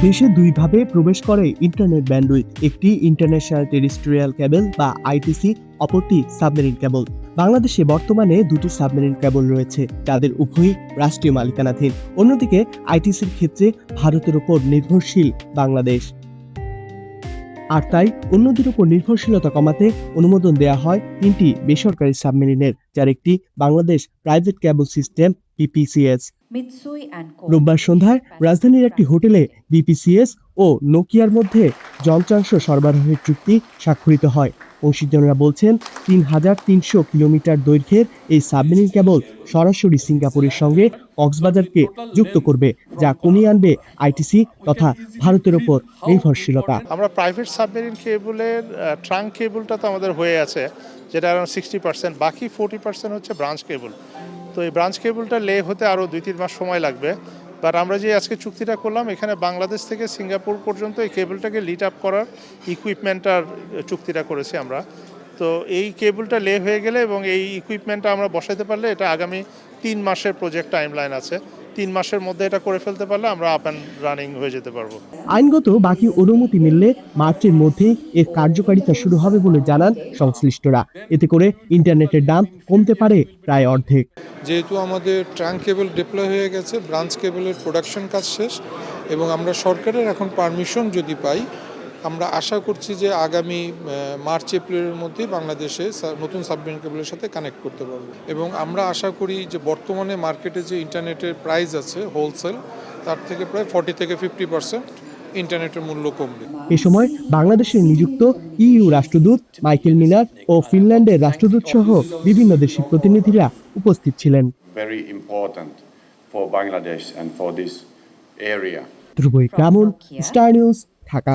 দেশে দুইভাবে প্রবেশ করে ইন্টারনেট ব্যান্ডউইথ, একটি ইন্টারন্যাশনাল টেরিস্ট্রিয়াল কেবল বা আইটিসি, অপরটি সাবমেরিন কেবল। বাংলাদেশে বর্তমানে দুটি সাবমেরিন কেবল রয়েছে, যাদের উভয়ই রাষ্ট্রীয় মালিকানাধীন। অন্যদিকে আইটিসির ক্ষেত্রে ভারতের উপর নির্ভরশীল বাংলাদেশ, আর তাই অন্যদের উপর নির্ভরশীলতা কমাতে অনুমোদন দেওয়া হয় তিনটি বেসরকারি সাবমেরিনের, যার একটি বাংলাদেশ প্রাইভেট কেবল সিস্টেম বিপিসিএস। রোববার সন্ধ্যায় রাজধানীর একটি হোটেলে বিপিসিএস ও নোকিয়ার মধ্যে যন্ত্রাংশ সরবরাহের চুক্তি স্বাক্ষরিত হয়। অংশীদাররা বলছেন, ৩,৩০০ কিলোমিটার দৈর্ঘ্যের এই সাবমেরিন কেবল সরাসরি সিঙ্গাপুরের সঙ্গে কক্সবাজারকে যুক্ত করবে, যা কমিয়ে আনবে আইটিসি তথা ভারতের উপর নির্ভরশীলতা। আমরা প্রাইভেট সাবমেরিন কেবলের ট্রাঙ্ক কেবলটা তো আমাদের হয়ে আছে, যেটা অ্যারাউন্ড 60%, বাকি 40% হচ্ছে ব্রাঞ্চ কেবল। তো এই ব্রাঞ্চ কেবলটা লে হতে আরও 2-3 মাস সময় লাগবে। বাট আমরা যে আজকে চুক্তিটা করলাম, এখানে বাংলাদেশ থেকে সিঙ্গাপুর পর্যন্ত এই কেবলটাকে লিড আপ করার ইকুইপমেন্টটার চুক্তিটা করেছি আমরা। তো এই কেবলটা লে হয়ে গেলে এবং এই ইকুইপমেন্টটা আমরা বসাইতে পারলে, এটা আগামী 3 মাসের প্রজেক্ট টাইমলাইন আছে। 3 মাসের মধ্যে এটা করে ফেলতে পারলে আমরা আপ অ্যান্ড রানিং হয়ে যেতে পারবো। আইনগত বাকি অনুমতি মিললে মার্চের মধ্যেই এর কার্যকারিতা শুরু হবে বলে জানান সংশ্লিষ্টরা। এতে করে ইন্টারনেটের দাম কমতে পারে প্রায় অর্ধেক। যেহেতু আমাদের ট্রাঙ্ক কেবল ডিপ্লয় হয়ে গেছে, ব্রাঞ্চ কেবলের প্রোডাকশন কাজ শেষ এবং আমরা সরকারের এখন পারমিশন যদি পাই, আমরা আশা করছি যে আগামী মার্চ এপ্রিলের মধ্যে বাংলাদেশে নতুন সাবমেরিন কেবলের সাথে কানেক্ট করতে পারবো। এবং আমরা আশা করি যে বর্তমানে মার্কেটে যে ইন্টারনেটের প্রাইস আছে হোলসেল, তার থেকে প্রায় 40-50% ইন্টারনেটের মূল্য কমবে। এ সময় বাংলাদেশের নিযুক্ত ইইউ রাষ্ট্রদূত মাইকেল মিলার ও ফিনল্যান্ডের রাষ্ট্রদূত সহ বিভিন্ন দেশের প্রতিনিধিরা উপস্থিত ছিলেন। ধ্রুব ইকরামুল, স্টার নিউজ, ঢাকা।